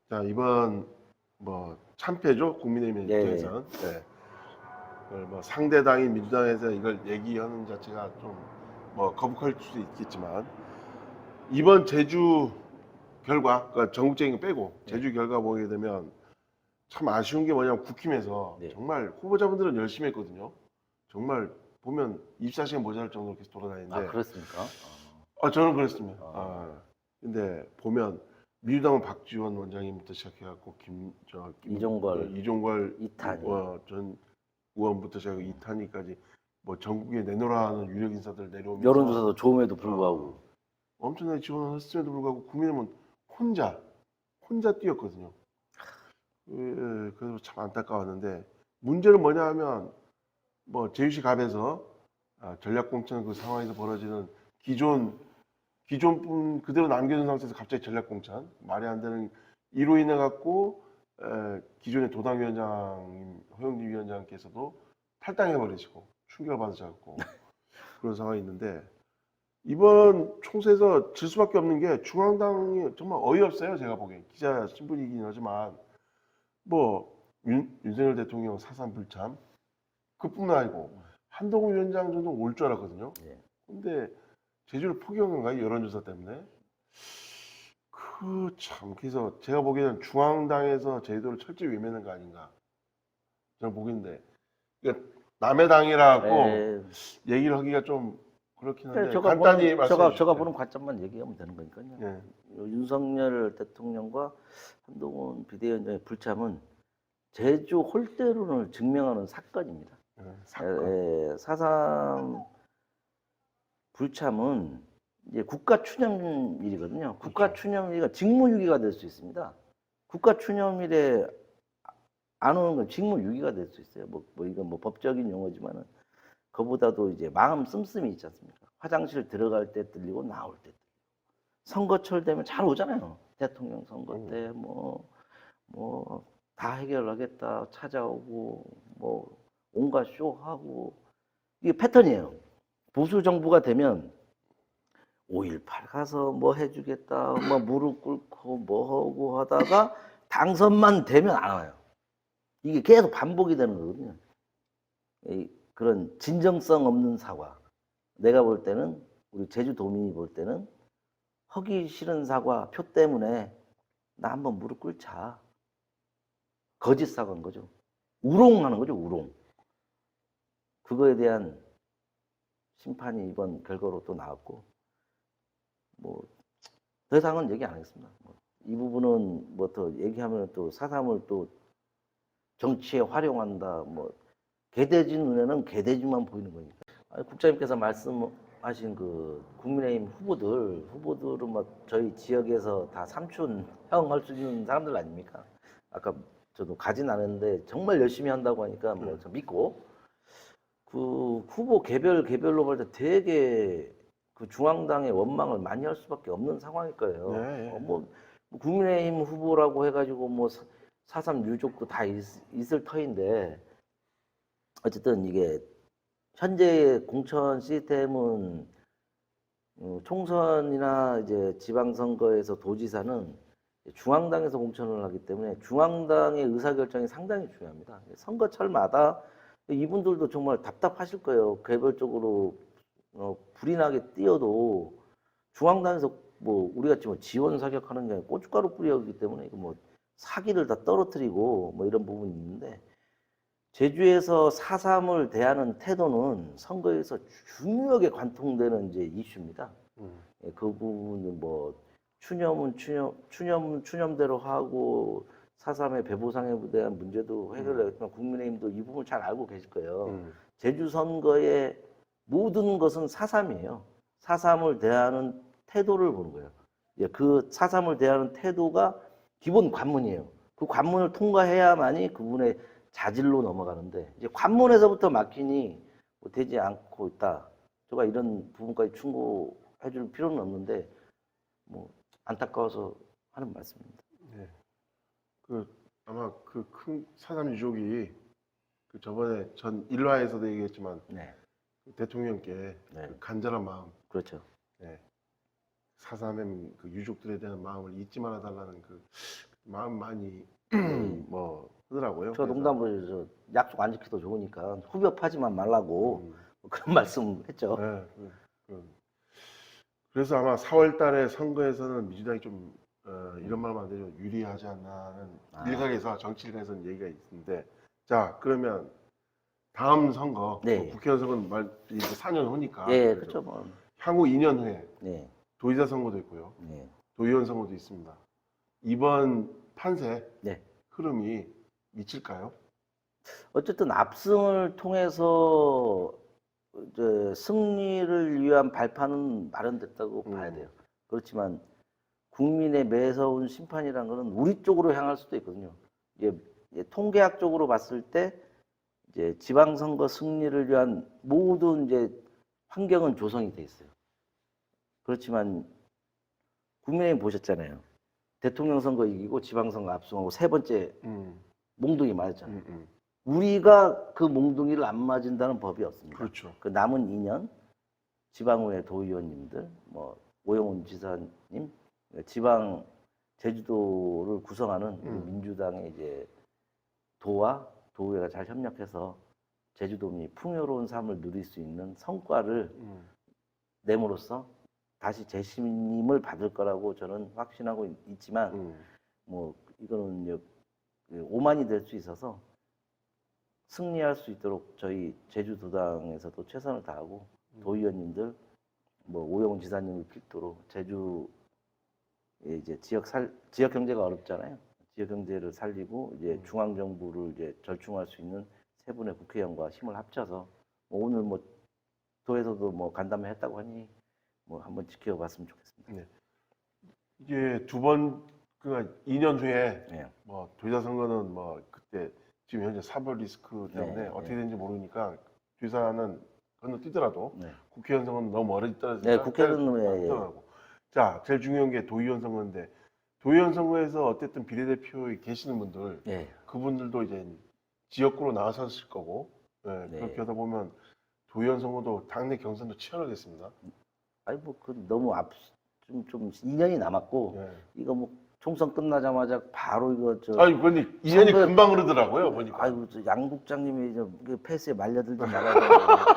자, 이번 뭐 참패죠, 국민의힘 예. 입장에서는. 네. 그걸 뭐 상대당인 민주당에서 이걸 얘기하는 자체가 좀 뭐 거북할 수도 있겠지만, 이번 제주 결과, 그러니까 전국적인 거 빼고 네. 제주 결과 보게 되면 참 아쉬운 게 뭐냐면, 국힘에서 네. 정말 후보자분들은 열심히 했거든요. 정말 보면 24시간 모자랄 정도로 계속 아, 돌아다니는데, 그렇습니까? 저는 그랬습니다. 아. 근데 보면 민주당은 박지원 원장님부터 시작해갖고 이종걸 이탄희. 전 의원부터 시작해서 이탄희까지 뭐 전국에 내놓으라는 유력 인사들 내려오면서 여론조사도 좋음에도 불구하고. 엄청나게 지원을 했음에도 불구하고 국민의힘은 혼자 뛰었거든요. 그래서 참 안타까웠는데, 문제는 뭐냐 하면 뭐 제주시 갑에서 전략공천 그 상황에서 벌어지는 기존 그대로 남겨둔 상태에서 갑자기 전략공천, 말이 안 되는 이로 인해 갖고 기존의 도당위원장 허영진 위원장께서도 탈당해 버리시고 충격을 받으셔갖고 그런 상황이 있는데, 이번 총선에서 질 수밖에 없는 게 중앙당이 정말 어이없어요. 제가 보기엔 기자 신분이긴 하지만 뭐 윤석열 대통령 사상 불참 그뿐만 아니고 한동훈 위원장 정도 올 줄 알았거든요. 예. 근데 제주를 포기한 건가요? 여론조사 때문에? 그래서 제가 보기에는 중앙당에서 제주도를 철저히 외면한 거 아닌가 저는 보기인데, 그러니까 남의 당이라고 예. 얘기를 하기가 좀 그렇긴 한데 제가 간단히 보는, 말씀해 제가 주시죠. 보는 관점만 얘기하면 되는 거니까요. 예. 윤석열 대통령과 한동훈 비대위원장의 불참은 제주 홀대론을 증명하는 사건입니다. 사건. 4.3 불참은 이제 국가 추념일이거든요. 국가 그렇죠. 추념일이 직무유기가 될 수 있습니다. 국가 추념일에 안 오는 건 직무유기가 될 수 있어요. 이건 뭐 법적인 용어지만은, 그보다도 이제 마음 씀씀이 있지 않습니까? 화장실 들어갈 때 들리고 나올 때 들리고. 선거철 되면 잘 오잖아요. 대통령 선거 때 뭐 다 해결하겠다 찾아오고 뭐 온갖 쇼하고, 이게 패턴이에요. 보수 정부가 되면 5.18 가서 뭐 해주겠다, 뭐 무릎 꿇고 뭐 하고 하다가 당선만 되면 안 와요. 이게 계속 반복이 되는 거거든요. 그런 진정성 없는 사과. 내가 볼 때는, 우리 제주도민이 볼 때는 하기 싫은 사과 표 때문에 나 한번 무릎 꿇자. 거짓 사과인 거죠. 우롱하는 거죠, 우롱. 그거에 대한 심판이 이번 결과로 또 나왔고, 뭐 더 이상은 얘기 안 하겠습니다. 이 부분은 뭐 더 얘기하면 또 4.3을 또 정치에 활용한다. 뭐 개돼지 눈에는 개돼지만 보이는 거니까. 국장님께서 말씀하신 그 국민의힘 후보들은 막 저희 지역에서 다 삼촌, 형 할 수 있는 사람들 아닙니까? 아까 저도 가진 않았는데 정말 열심히 한다고 하니까 뭐 저 믿고, 그 후보 개별로 볼 때 되게 그 중앙당의 원망을 많이 할 수밖에 없는 상황일 거예요. 네. 뭐 국민의힘 후보라고 해가지고 뭐 4.3 유족도 다 있을 터인데, 어쨌든 이게 현재의 공천 시스템은 총선이나 이제 지방선거에서 도지사는 중앙당에서 공천을 하기 때문에 중앙당의 의사결정이 상당히 중요합니다. 선거철마다 이분들도 정말 답답하실 거예요. 개별적으로 불이 나게 뛰어도 중앙당에서 뭐 우리같이 뭐 지원 사격하는 게 아니라 고춧가루 뿌리기 때문에 이거 뭐 사기를 다 떨어뜨리고 뭐 이런 부분이 있는데, 제주에서 4.3을 대하는 태도는 선거에서 중요하게 관통되는 이제 이슈입니다. 그 부분은 뭐 추념대로 하고 4.3의 배보상에 대한 문제도 해결했지만 국민의힘도 이 부분을 잘 알고 계실 거예요. 제주 선거의 모든 것은 4.3이에요. 4.3을 대하는 태도를 보는 거예요. 그 4.3을 대하는 태도가 기본 관문이에요. 그 관문을 통과해야만이 그분의 자질로 넘어가는데, 이제 관문에서부터 막히니 뭐 되지 않고 있다. 제가 이런 부분까지 충고해 줄 필요는 없는데 뭐 안타까워서 하는 말씀입니다. 네. 아마 그 큰 사삼 유족이 그 저번에 전 일화에서도 얘기했지만 네, 대통령께 네. 그 간절한 마음, 그렇죠. 사삼의 그 유족들에 대한 마음을 잊지 말아 달라는 그 마음 많이 뭐 하더라고요. 저 그래서, 농담으로 저 약속 안 지켜도 좋으니까 후벼 파지만 말라고 음, 뭐 그런 말씀했죠. 네, 그래서 아마 4월 달에 선거에서는 민주당이 좀 이런 말하면 안 되죠. 유리하지 않나 하는 아. 일각에서 정치 일각에서는 얘기가 있는데 자 그러면 다음 선거 네. 뭐 국회의원 선거는 이제 4년 후니까 예, 그렇죠. 뭐. 향후 2년 후에 네, 도지사 선거도 있고요. 네, 도의원 선거도 있습니다. 이번 판세 네. 흐름이 미칠까요? 어쨌든 압승을 통해서 이제 승리를 위한 발판은 마련됐다고 봐야 돼요. 그렇지만 국민의 매서운 심판이란 거는 우리 쪽으로 향할 수도 있거든요. 이제 통계학적으로 봤을 때 이제 지방선거 승리를 위한 모든 이제 환경은 조성이 돼 있어요. 그렇지만 국민의힘 보셨잖아요. 대통령 선거 이기고 지방선거 압승하고 세 번째 몽둥이 맞았잖아요. 우리가 그 몽둥이를 안 맞은다는 법이 없습니다. 그렇죠. 그 남은 2년 지방의회 도의원님들, 뭐 오영훈 지사님, 지방 제주도를 구성하는 우리 민주당의 이제 도와 도의회가 잘 협력해서 제주도민이 풍요로운 삶을 누릴 수 있는 성과를 내므로써 다시 재심임을 받을 거라고 저는 확신하고 있지만 뭐 이거는 이제 오만이 될 수 있어서 승리할 수 있도록 저희 제주도당에서도 최선을 다하고 도의원님들 뭐 오영훈 지사님을 필두로 제주 이제 지역 경제가 어렵잖아요. 지역 경제를 살리고 이제 중앙 정부를 이제 절충할 수 있는 세 분의 국회의원과 힘을 합쳐서 뭐 오늘 뭐 도에서도 뭐 간담회 했다고 하니 뭐 한번 지켜봤으면 좋겠습니다. 네. 이게 그러니까 2년 후에 네. 뭐 도지사 선거는 뭐 그때 지금 현재 사법 리스크 때문에 네, 어떻게 네. 되는지 모르니까 도지사는 건너뛰더라도 네. 국회의원 선거는 너무 멀리 네, 떨어지니까 국회는 예. 하더라고. 자, 제일 중요한 게 도의원 선거인데 도의원 선거에서 어쨌든 비례대표에 계시는 분들 예. 그분들도 이제 지역구로 나서실 거고 네. 그렇게 하다 보면 도의원 선거도 당내 경선도 치열하겠습니다. 아니 뭐 그 너무 좀 2년이 남았고 네. 이거 뭐 총선 끝나자마자 바로 이거 저 아니 근데 2년이 선거에- 금방 흐르더라고요 보니까. 아이고 저 양 국장님이 그 패스에 말려들지 말아야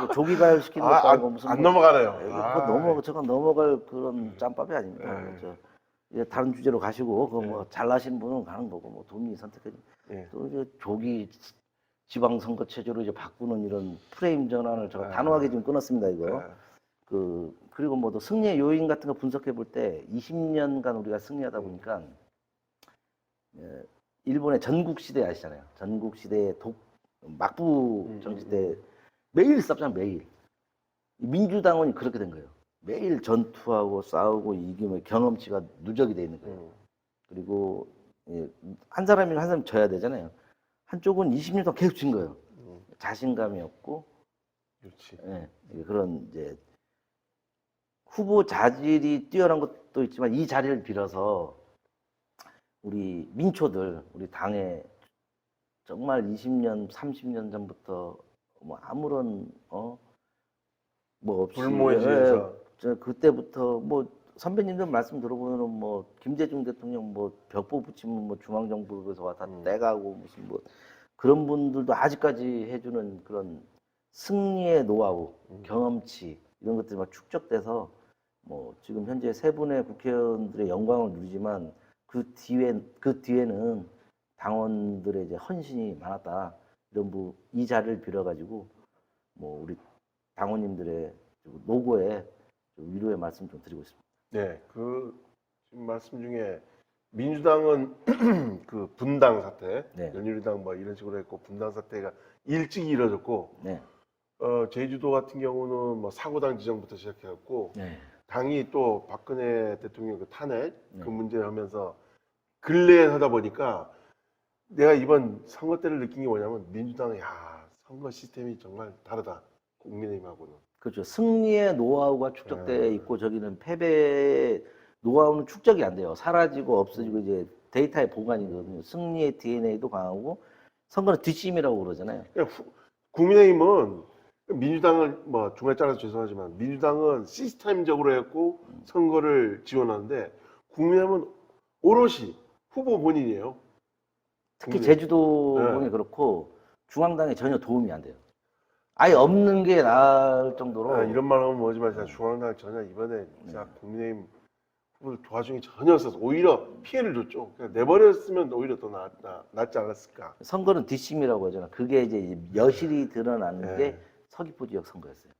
돼. 조기 가열시키는 것도 아니고 무슨 안 뭐- 넘어가네요. 이거 저거 넘어갈 그런 짬밥이 아닙니다. 네. 저 이제 다른 주제로 가시고 그 뭐 잘나신 분은 가는 거고 뭐 도민이 선택해. 네. 또 이제 조기 지방선거 체제로 이제 바꾸는 이런 프레임 전환을 제가 네. 단호하게 좀 끊었습니다 이거. 네. 그리고 뭐 또 승리의 요인 같은 거 분석해 볼 때 20년간 우리가 승리하다 보니까 일본의 전국 시대 아시잖아요. 전국 시대의 막부 정치 때 매일 싸우잖아요. 매일. 민주당은 그렇게 된 거예요. 매일 전투하고 싸우고 이기면 경험치가 누적이 돼 있는 거예요. 그리고 한 사람이랑 한 사람이 져야 되잖아요. 한쪽은 20년 동안 계속 진 거예요. 자신감이 없고 그렇지. 그런 이제 후보 자질이 뛰어난 것도 있지만 이 자리를 빌어서 우리 민초들, 우리 당에 정말 20년, 30년 전부터 뭐 아무런 뭐 없이 불모지에서 그때부터 뭐 선배님들 말씀 들어보면 뭐 김대중 대통령 뭐 벽보 붙이면 뭐 중앙정부에서 와다 떼가고 무슨 뭐 그런 분들도 아직까지 해주는 그런 승리의 노하우, 경험치 이런 것들이 막 축적돼서 뭐 지금 현재 세 분의 국회의원들의 영광을 누리지만 그 뒤에는 당원들의 이제 헌신이 많았다. 이런 이 자리를 빌어가지고 뭐 우리 당원님들의 노고에 좀 위로의 말씀 좀 드리고 있습니다. 네, 그 지금 말씀 중에 민주당은 그 분당 사태, 네. 연유리당 뭐 이런 식으로 했고 분당 사태가 일찍 이뤄졌고 네, 제주도 같은 경우는 뭐 사고당 지정부터 시작해갖고 네, 당이 또 박근혜 대통령 그 탄핵 네. 그 문제를 하면서 근래에 하다 보니까 내가 이번 선거 때를 느낀 게 뭐냐면 민주당은 선거 시스템이 정말 다르다 국민의힘하고는. 그렇죠. 승리의 노하우가 축적돼 있고 저기는 패배의 노하우는 축적이 안 돼요. 사라지고 없어지고 이제 데이터의 보관이거든요. 승리의 DNA도 강하고 선거는 뒷심이라고 그러잖아요. 그러니까 국민의힘은 민주당을 뭐 중간에 잘라서 죄송하지만 민주당은 시스템적으로 했고 선거를 지원하는데 국민의힘은 오롯이 후보 본인이에요. 특히 국민의힘. 제주도군이 네. 그렇고 중앙당에 전혀 도움이 안 돼요. 아예 없는 게 나을 정도로. 아, 이런 말 하면 뭐지만 진짜 중앙당 전혀 이번에 진짜 국민의힘 후보를 도와준 게 전혀 없어서 오히려 피해를 줬죠. 그냥 내버렸으면 오히려 더 낫지 않았을까. 선거는 뒷심이라고 하잖아. 그게 이제 여실히 드러나는 게 네. 서귀포 지역 선거였어요.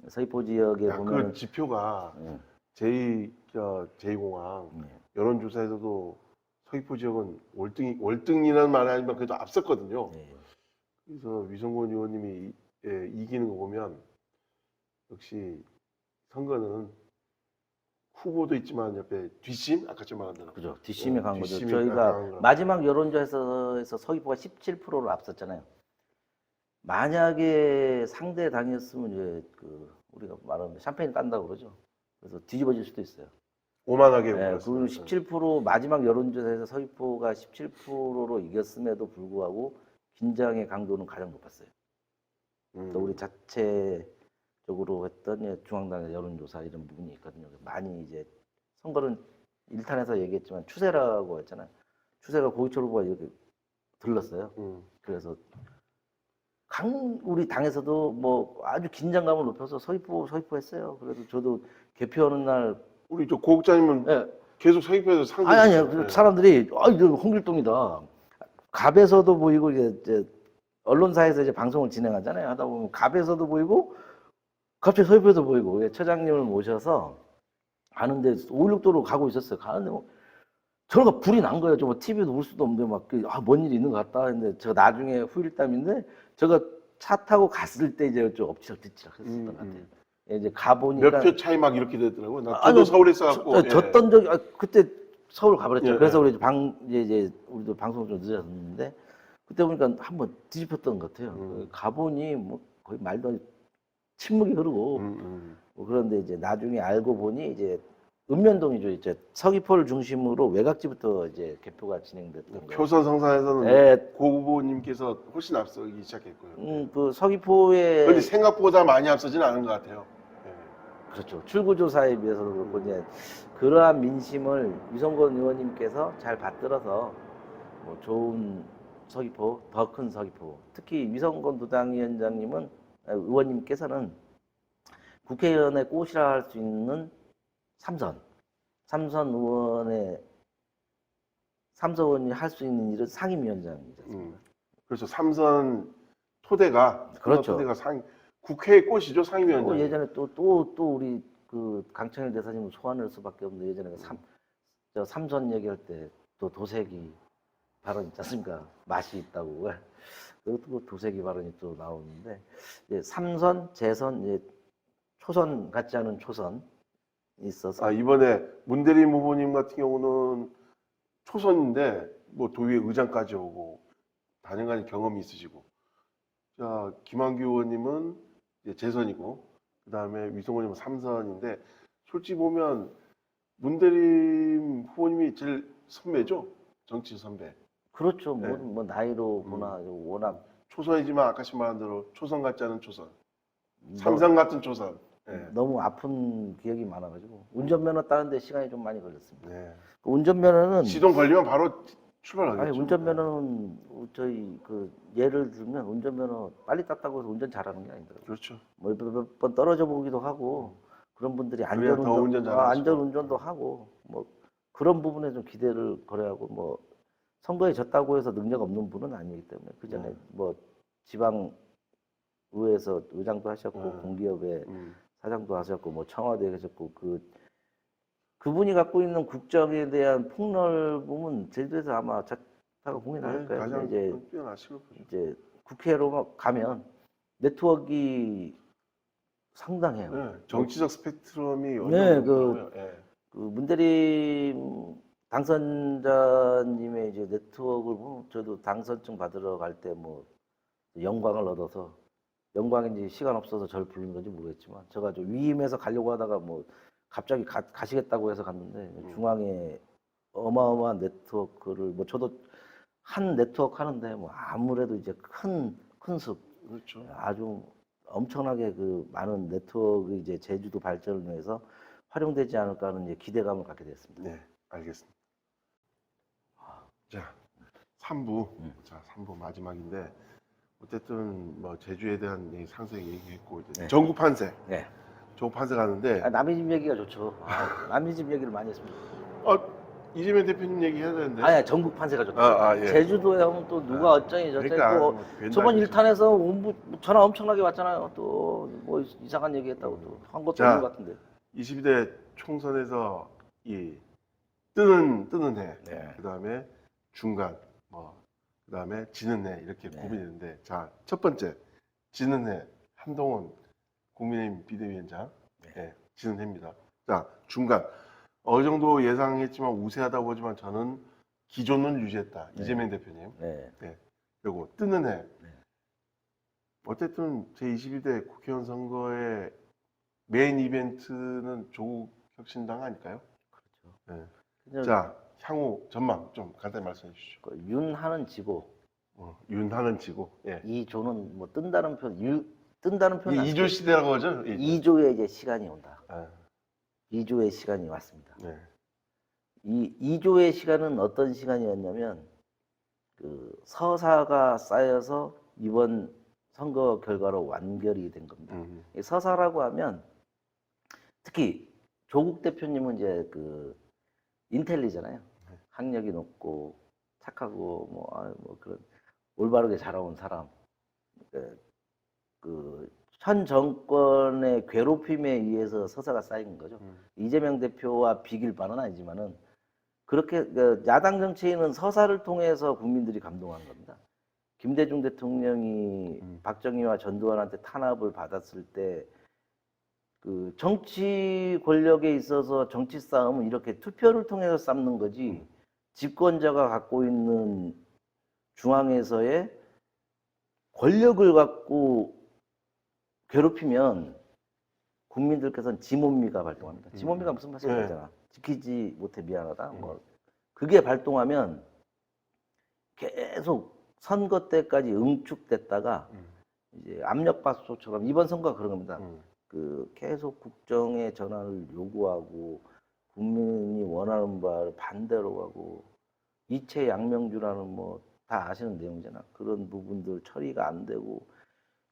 서귀포 지역에 야, 보면 그 지표가 제2공항 여론조사에서도 서귀포 지역은 월등이라는 말이 아니지만 그래도 앞섰거든요. 그래서 위성곤 의원님이 이기는 거 보면 역시 선거는 후보도 있지만 옆에 뒷심 아까 좀 말한 대로 그죠. 뒷심이 간 거죠. 뒷심이 저희가 강한 거. 마지막 여론조사에서 서귀포가 17%로 앞섰잖아요. 만약에 상대 당이었으면 이제 그 우리가 말하는 샴페인 깐다고 그러죠. 그래서 뒤집어질 수도 있어요. 오만하게 그 몰았어요. 17% 마지막 여론조사에서 서귀포가 17%로 이겼음에도 불구하고 긴장의 강도는 가장 높았어요. 또 우리 자체적으로 했던 중앙당의 여론조사 이런 부분이 있거든요. 많이 이제 선거는 일탄에서 얘기했지만 추세라고 했잖아요. 추세가 고희철 후보가 이렇게 들렀어요. 그래서 우리 당에서도 뭐 아주 긴장감을 높여서 서귀포 했어요. 그래도 저도 개표하는 날 우리 저 고국장님은 계속 서귀포에서 상대. 아니요. 사람들이 이거 홍길동이다. 갑에서도 보이고 이제 언론사에서 이제 방송을 진행하잖아요. 하다 보면 갑에서도 보이고 갑자기 서귀포에도 보이고 처장님을 모셔서 가는데 516도로 가고 있었어요. 가는데 뭐 저가 불이 난 거예요. 저 뭐 TV도 볼 수도 없는데 뭔 일이 있는 것 같다 했는데 제가 나중에 후일담인데 제가 차 타고 갔을 때 이제 좀 엎치락뒤치락 했었던 것 같아요. 이제 가보니까 몇 표 차이 막 이렇게 되더라고요. 저도 서울에 있어갖고 졌던 적이 그때 서울 가버렸죠. 예, 그래서 예. 우리 이제 우리도 방송 좀 늦었는데 그때 보니까 한번 뒤집혔던 것 같아요. 가보니 뭐 거의 말도 안 돼. 침묵이 흐르고 뭐 그런데 이제 나중에 알고 보니 이제 읍면동이죠. 이제 서귀포를 중심으로 외곽지부터 이제 개표가 진행됐던 거예요. 표선 성사에서는 네. 고 후보님께서 훨씬 앞서기 시작했고요. 그 서귀포에 그런데 생각보다 많이 앞서지는 않은 것 같아요. 그렇죠. 출구조사에 비해서도 그렇고 이제 그러한 민심을 위성권 의원님께서 잘 받들어서 뭐 좋은 서귀포, 더 큰 서귀포, 특히 위성권 부당위원장님은 의원님께서는 국회의원의 꽃이라 할 수 있는 삼선 의원이 할 수 있는 일은 상임위원장이죠. 그래서 삼선 토대가 그렇죠. 국회의 꽃이죠, 상임위원장. 예전에 또 우리 그 강창일 대사님을 소환할 수밖에 없는데 예전에 저 삼선 얘기할 때 또 도색이 발언 있지 않습니까? 맛이 있다고. 그것도 도색이 발언이 또 나오는데 이제 삼선, 재선, 이제 초선 같지 않은 초선이 있어서 이번에 문대림 후보님 같은 경우는 초선인데 뭐 도의회 의장까지 오고 다년간의 경험이 있으시고, 자 김한규 의원님은 이제 재선이고 그 다음에 위성원님은 삼선인데 솔직히 보면 문대림 후보님이 제일 선배죠, 정치 선배. 그렇죠. 네. 뭐 나이로 보나 워낙 초선이지만 아까 말한 대로 초선 같지 않은 초선, 뭐 삼선 같은 초선. 네. 너무 아픈 기억이 많아가지고 운전면허 따는데 시간이 좀 많이 걸렸습니다. 네. 그 운전면허는 시동 걸리면 바로 출발하겠죠. 아니 운전면허는 저희 그 예를 들면 운전면허 빨리 땄다고 해서 운전 잘하는 게 아니더라고요. 그렇죠. 뭐 몇 번 떨어져 보기도 하고 그런 분들이 그래야 더 운전 잘하시고. 안전운전도 하고 뭐 그런 부분에 좀 기대를 걸어야하고 뭐 선거에 졌다고 해서 능력 없는 분은 아니기 때문에 그 전에 뭐 지방 의회에서 의장도 하셨고 공기업의 사장도 하셨고 뭐 청와대에 계셨고 그분이 갖고 있는 국정에 대한 폭넓음은 제주도에서 아마 자타가 공인할 거예요. 가장 이제 뛰어나시고 보죠. 이제 국회로 가면 네트워크가 상당해요. 네, 정치적 스펙트럼이 네, 어려워요. 그 문대림 당선자님의 이제 네트워크를 보면 저도 당선증 받으러 갈 때 뭐 영광을 얻어서 영광인지 시간 없어서 저를 부른 건지 모르겠지만 제가 좀 위임해서 가려고 하다가 뭐 갑자기 가시겠다고 해서 갔는데 중앙에 어마어마한 네트워크를 뭐 저도 한 네트워크 하는데 뭐 아무래도 이제 큰 숲 그렇죠. 아주 엄청나게 그 많은 네트워크 이제 제주도 발전을 위해서 활용되지 않을까 하는 이제 기대감을 갖게 됐습니다. 네, 알겠습니다. 자, 3부. 음. 자, 3부 마지막인데 어쨌든 뭐 제주에 대한 얘기 상세히 얘기했고 이제 네. 전국 판세. 네. 전국 판세 가는데 남의 집 얘기가 좋죠. 남의 집 얘기를 많이 했습니다. 이재명 대표님 얘기해야 되는데. 아니, 전국 판세가 좋다. 예. 제주도에 하면 또 누가 어쩌니 저쩌니 그러니까 또 뭐 괜찮은 저번 거지. 일탄에서 전화 엄청나게 왔잖아요. 또 뭐 이상한 얘기 했다고 또 한 것도 자. 없는 것 같은데. 22대 총선에서 이 뜨는 해, 네. 그다음에 중간, 뭐 그다음에 지는 해 이렇게 네. 고민했는데 자, 첫 번째 지는 해 한동훈 국민의힘 비대위원장, 네. 예, 지는 해입니다. 자, 중간 어느 정도 예상했지만 우세하다 보지만 저는 기존은 유지했다. 네. 이재명 대표님. 네. 그리고 뜨는 해. 네. 어쨌든 제22대 국회의원 선거의 메인 이벤트는 조국 혁신당 아닐까요? 그렇죠. 네. 자, 향후 전망 좀 간단히 말씀해 주시죠. 윤하는 지고 윤하는 지고. 예. 이조는 뭐 뜬다는 표현 이 2조 시대라고 하죠? 예. 2조의 이제 시간이 온다. 아, 2조의 시간이 왔습니다. 네. 이 2조의 시간은 어떤 시간이었냐면 그 서사가 쌓여서 이번 선거 결과로 완결이 된 겁니다. 이 서사라고 하면 특히 조국 대표님은 이제 그 인텔리잖아요. 학력이 높고 착하고 뭐 그런 올바르게 자라온 사람. 그 현 정권의 괴롭힘에 의해서 서사가 쌓인 거죠. 이재명 대표와 비길 바는 아니지만은 그렇게 야당 정치인은 서사를 통해서 국민들이 감동하는 겁니다. 김대중 대통령이 박정희와 전두환한테 탄압을 받았을 때 그 정치 권력에 있어서 정치 싸움은 이렇게 투표를 통해서 쌓는 거지 집권자가 갖고 있는 중앙에서의 권력을 갖고 괴롭히면 국민들께서는 지몬미가 발동합니다. 지몬미가 무슨 말씀이잖아. 지키지 못해 미안하다. 뭐 그게 발동하면 계속 선거 때까지 응축됐다가 이제 압력밥솥처럼 이번 선거가 그런 겁니다. 그 계속 국정의 전환을 요구하고 국민이 원하는 바를 반대로 하고 이채 양명주라는 뭐 다 아시는 내용이잖아. 그런 부분들 처리가 안 되고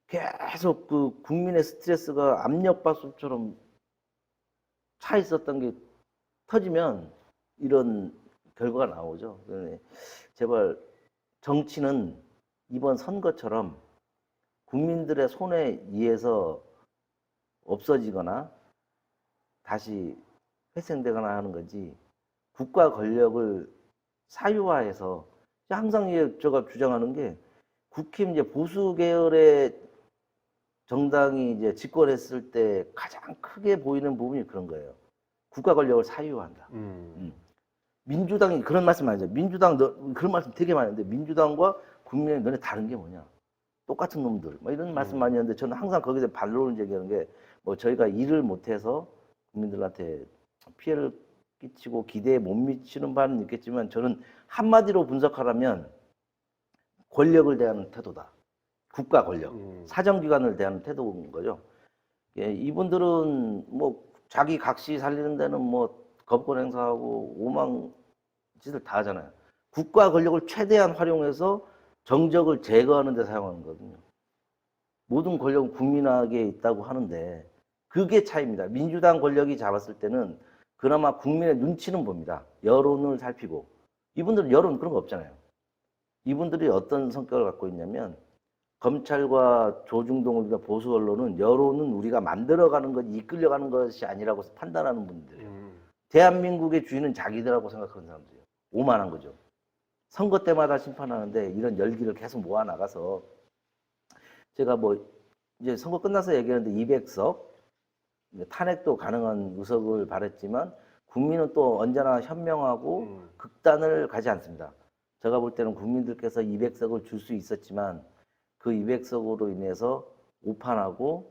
계속 그 국민의 스트레스가 압력밥솥처럼 차 있었던 게 터지면 이런 결과가 나오죠. 그러니 제발 정치는 이번 선거처럼 국민들의 손에 의해서 없어지거나 다시 회생되거나 하는 거지 국가 권력을 사유화해서 항상 제가 주장하는 게 국힘 이제 보수 계열의 정당이 이제 집권했을 때 가장 크게 보이는 부분이 그런 거예요. 국가 권력을 사유화한다. 민주당이 그런 말씀 많이 하죠. 민주당 그런 말씀 되게 많이 하는데 민주당과 국민의 너네 다른 게 뭐냐? 똑같은 놈들. 뭐 이런 말씀 많이 하는데 저는 항상 거기서 반론을 제기하는 게 뭐 저희가 일을 못해서 국민들한테 피해를 끼치고 기대에 못 미치는 바는 있겠지만 저는 한마디로 분석하라면 권력을 대하는 태도다. 국가 권력, 사정기관을 대하는 태도인 거죠. 예, 이분들은 뭐 자기 각시 살리는 데는 뭐 거부권 행사하고 오만 짓을 다 하잖아요. 국가 권력을 최대한 활용해서 정적을 제거하는 데 사용하는 거거든요. 모든 권력은 국민에게 있다고 하는데 그게 차이입니다. 민주당 권력이 잡았을 때는 그나마 국민의 눈치는 봅니다. 여론을 살피고. 이분들은 여론 그런 거 없잖아요. 이분들이 어떤 성격을 갖고 있냐면 검찰과 조중동이나 보수 언론은 여론은 우리가 만들어가는 것, 이끌려가는 것이 아니라고 판단하는 분들이에요. 대한민국의 주인은 자기들하고 생각하는 사람들이에요. 오만한 거죠. 선거 때마다 심판하는데 이런 열기를 계속 모아나가서 제가 뭐 이제 선거 끝나서 얘기하는데 200석 탄핵도 가능한 의석을 바랬지만 국민은 또 언제나 현명하고 극단을 가지 않습니다. 제가 볼 때는 국민들께서 200석을 줄 수 있었지만 그 200석으로 인해서 오판하고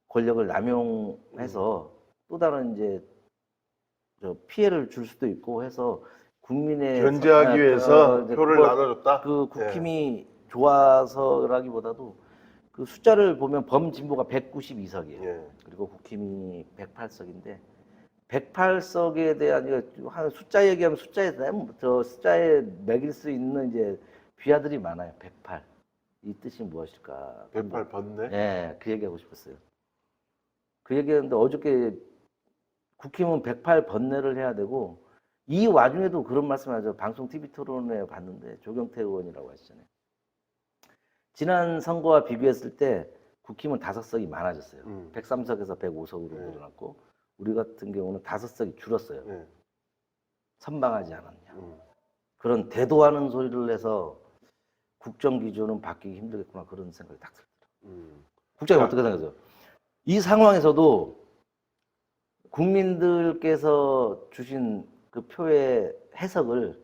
권력을 남용해서 또 다른 이제 피해를 줄 수도 있고 해서 국민의 견제하기 위해서 표를 나눠줬다. 그 국힘이 좋아서라기보다도 그 숫자를 보면 범진보가 192석이에요. 예. 그리고 국힘이 108석인데 108석에 대한 한 숫자 얘기하면 저 숫자에 매길 수 있는 이제 비하들이 많아요. 108. 이 뜻이 무엇일까? 108 번뇌? 네, 그 얘기하고 싶었어요. 그 얘기했는데 어저께 국힘은 108 번뇌를 해야 되고 이 와중에도 그런 말씀하죠. 방송 TV 토론에 봤는데 조경태 의원이라고 하시잖아요. 지난 선거와 비교했을 때 국힘은 5석이 많아졌어요. 103석에서 105석으로 네. 늘어났고 우리 같은 경우는 5석이 줄었어요. 네. 선방하지 않았냐. 그런 대도하는 소리를 해서 국정 기조는 바뀌기 힘들겠구나 그런 생각이 딱 들더라고요. 국장님 자. 어떻게 생각하세요? 이 상황에서도 국민들께서 주신 그 표의 해석을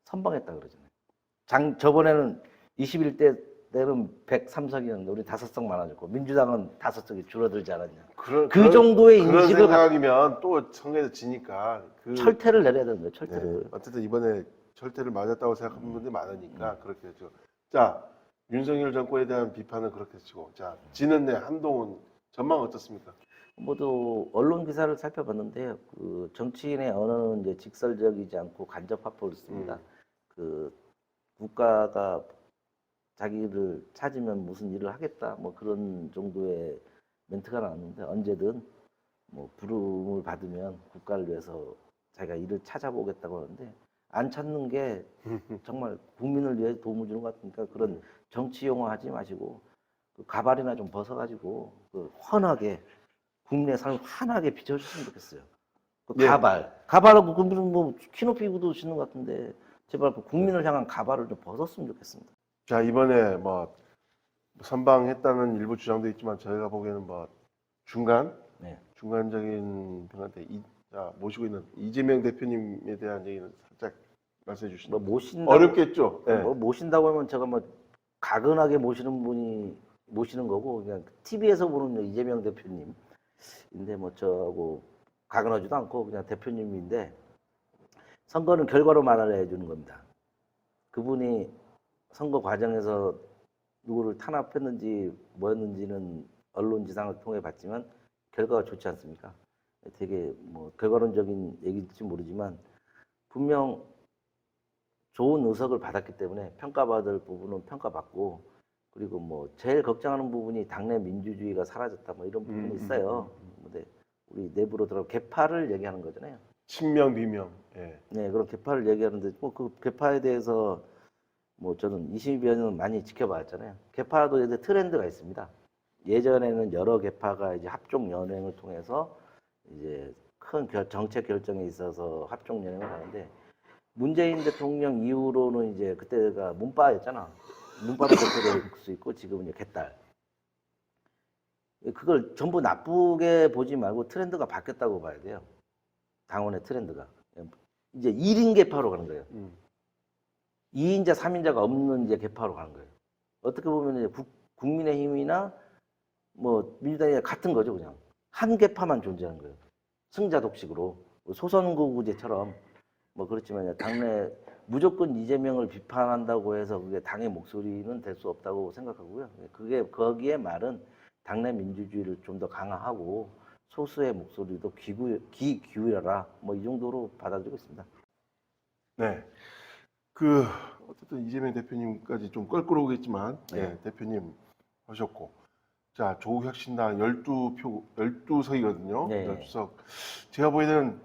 선방했다 그러잖아요. 저번에는 21대 때는 103석이었는데 우리 5석 많아졌고 민주당은 5석이 줄어들지 않았냐. 그 정도의 그런 인식을 생각이면 또 선거에서 지니까 철퇴를 내려야 되는 거예요. 철퇴를. 네. 어쨌든 이번에 철퇴를 맞았다고 생각하는 분들이 많으니까 그렇게 했죠. 자, 윤석열 정권에 대한 비판은 그렇게 치고, 자, 지는내 한동훈 전망 어떻습니까? 모두 언론 기사를 살펴봤는데 그 정치인의 언어는 이제 직설적이지 않고 간접 화법을 씁니다. 그 국가가 자기를 찾으면 무슨 일을 하겠다 뭐 그런 정도의 멘트가 나왔는데 언제든 뭐 부름을 받으면 국가를 위해서 자기가 일을 찾아보겠다고 하는데 안 찾는 게 정말 국민을 위해 도움을 주는 것 같으니까 그런 정치 용어 하지 마시고 그 가발이나 좀 벗어가지고 그 환하게 국민의 삶을 환하게 비춰주시면 좋겠어요. 그 네. 가발하고 국민은 뭐 키높이 구두 신는 것 같은데 제발 그 국민을 향한 가발을 좀 벗었으면 좋겠습니다. 자, 이번에 뭐 선방했다는 일부 주장도 있지만 저희가 보기에는 뭐 네. 중간적인 분한테 모시고 있는 이재명 대표님에 대한 얘기는 살짝 말씀해 뭐 주시면 모신다고 어렵겠죠. 네. 뭐 모신다고 하면 제가 뭐 가근하게 모시는 분이 모시는 거고 그냥 TV에서 보는 이재명 대표님인데 뭐 저하고 가근하지도 않고 그냥 대표님인데 선거는 결과로 말을 해주는 겁니다. 그분이 선거 과정에서 누구를 탄압했는지 뭐였는지는 언론 지상을 통해 봤지만 결과가 좋지 않습니까? 되게 뭐 결과론적인 얘기일지 모르지만 분명 좋은 의석을 받았기 때문에 평가받을 부분은 평가받고 그리고 뭐 제일 걱정하는 부분이 당내 민주주의가 사라졌다 뭐 이런 부분이 있어요. 근데 우리 내부로 들어 개파를 얘기하는 거잖아요. 친명 비명. 예. 네, 그런 개파를 얘기하는데 뭐 그 개파에 대해서 뭐 저는 20여 년 많이 지켜봤잖아요. 개파도 이제 트렌드가 있습니다. 예전에는 여러 개파가 이제 합종 연행을 통해서 이제 큰 정책 결정에 있어서 합종 연행을 하는데 문재인 대통령 이후로는 이제 그때가 문파였잖아. 문파도 대표될 수 있고 지금은 이제 개딸. 그걸 전부 나쁘게 보지 말고 트렌드가 바뀌었다고 봐야 돼요. 당원의 트렌드가. 이제 1인 개파로 가는 거예요. 2인자, 3인자가 없는 이제 개파로 가는 거예요. 어떻게 보면 이제 국민의힘이나 뭐 민주당이 같은 거죠, 그냥. 한 개파만 존재하는 거예요. 승자 독식으로. 소선거구제처럼 뭐 그렇지만 당내 무조건 이재명을 비판한다고 해서 그게 당의 목소리는 될 수 없다고 생각하고요. 그게 거기에 말은 당내 민주주의를 좀 더 강화하고 소수의 목소리도 귀 기울여라 뭐 이 정도로 받아들이고 있습니다. 네. 어쨌든 이재명 대표님까지 좀 껄끄러우겠지만 예, 대표님 하셨고 자 조국혁신당 12석이거든요. 네. 12석. 제가 보기에는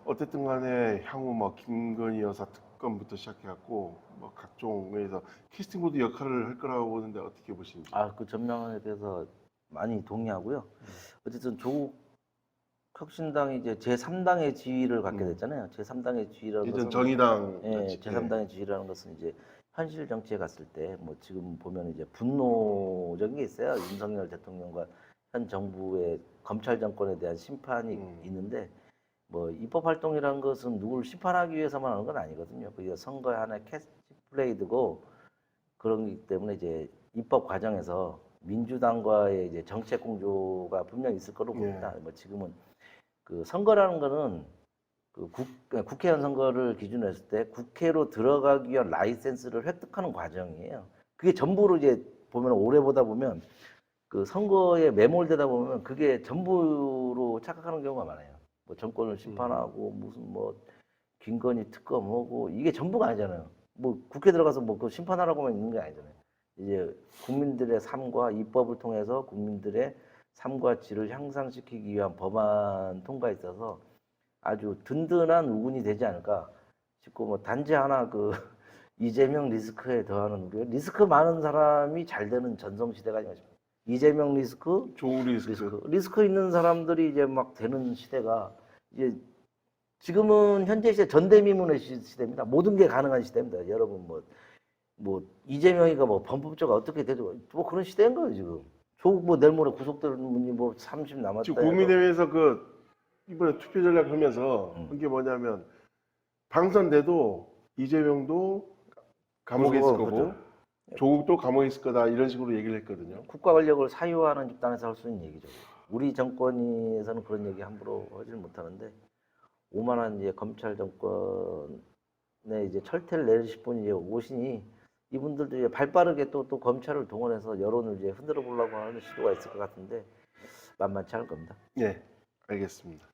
어쨌든 간에 향후 뭐 김건희 여사 특검부터 시작해갖고 뭐 각종에서 캐스팅 보드 역할을 할 거라고 보는데 어떻게 보시는지. 그 전망에 대해서 많이 동의하고요. 어쨌든 조국 혁신당이 이제 제3당의 지위를 갖게 됐잖아요. 제3당의 지위라는 예전 것은 정의당 예, 같이, 제3당의 지위라는 것은 이제 현실 정치에 갔을 때 뭐 지금 보면 이제 분노적인 게 있어요. 윤석열 대통령과 현 정부의 검찰 정권에 대한 심판이 있는데 뭐 입법 활동이라는 것은 누구를 심판하기 위해서만 하는 건 아니거든요. 그게 선거의 하나의 캐치플레이드고 그런기 때문에 이제 입법 과정에서 민주당과의 이제 정책 공조가 분명히 있을 거로 봅니다. 뭐 지금은 그 선거라는 거는 그 국회의원 선거를 기준으로 했을 때 국회로 들어가기 위한 라이센스를 획득하는 과정이에요. 그게 전부로 이제 보면 오래 보다 보면 그 선거에 매몰되다 보면 그게 전부로 착각하는 경우가 많아요. 뭐 정권을 심판하고 무슨 뭐 김건희 특검하고 이게 전부가 아니잖아요. 뭐 국회 들어가서 뭐 그 심판하라고만 있는 게 아니잖아요. 이제 국민들의 삶과 입법을 통해서 국민들의 삶과 질을 향상시키기 위한 법안 통과에 있어서 아주 든든한 우군이 되지 않을까 싶고 뭐 단지 하나 그 이재명 리스크에 더하는 우려 리스크 많은 사람이 잘 되는 전성시대가 아닌가 싶어요. 이재명 리스크 조우 리스크. 리스크 있는 사람들이 이제 막 되는 시대가 이제 지금은 현재 시대 전대미문의 시대입니다. 모든 게 가능한 시대입니다. 여러분 뭐 이재명이가 뭐 범법자가 어떻게 되죠? 뭐 그런 시대인 거예요 지금. 조국 뭐 내일 모레 구속되는 분이 뭐 30 남았다. 지금 해도 국민의회에서 그 이번에 투표 전략 하면서 한 게 뭐냐면 당선돼도 이재명도 감옥에 있을 거고 그렇죠. 조국도 감옥에 있을 거다 이런 식으로 얘기를 했거든요. 국가 권력을 사유화하는 집단에서 할 수 있는 얘기죠. 우리 정권에서는 그런 얘기 함부로 하지는 못하는데 오만한 이제 검찰 정권에 이제 철퇴를 내리실 분이 이제 오시니 이분들도 이제 발빠르게 또 검찰을 동원해서 여론을 이제 흔들어 보려고 하는 시도가 있을 것 같은데 만만치 않을 겁니다. 네, 알겠습니다.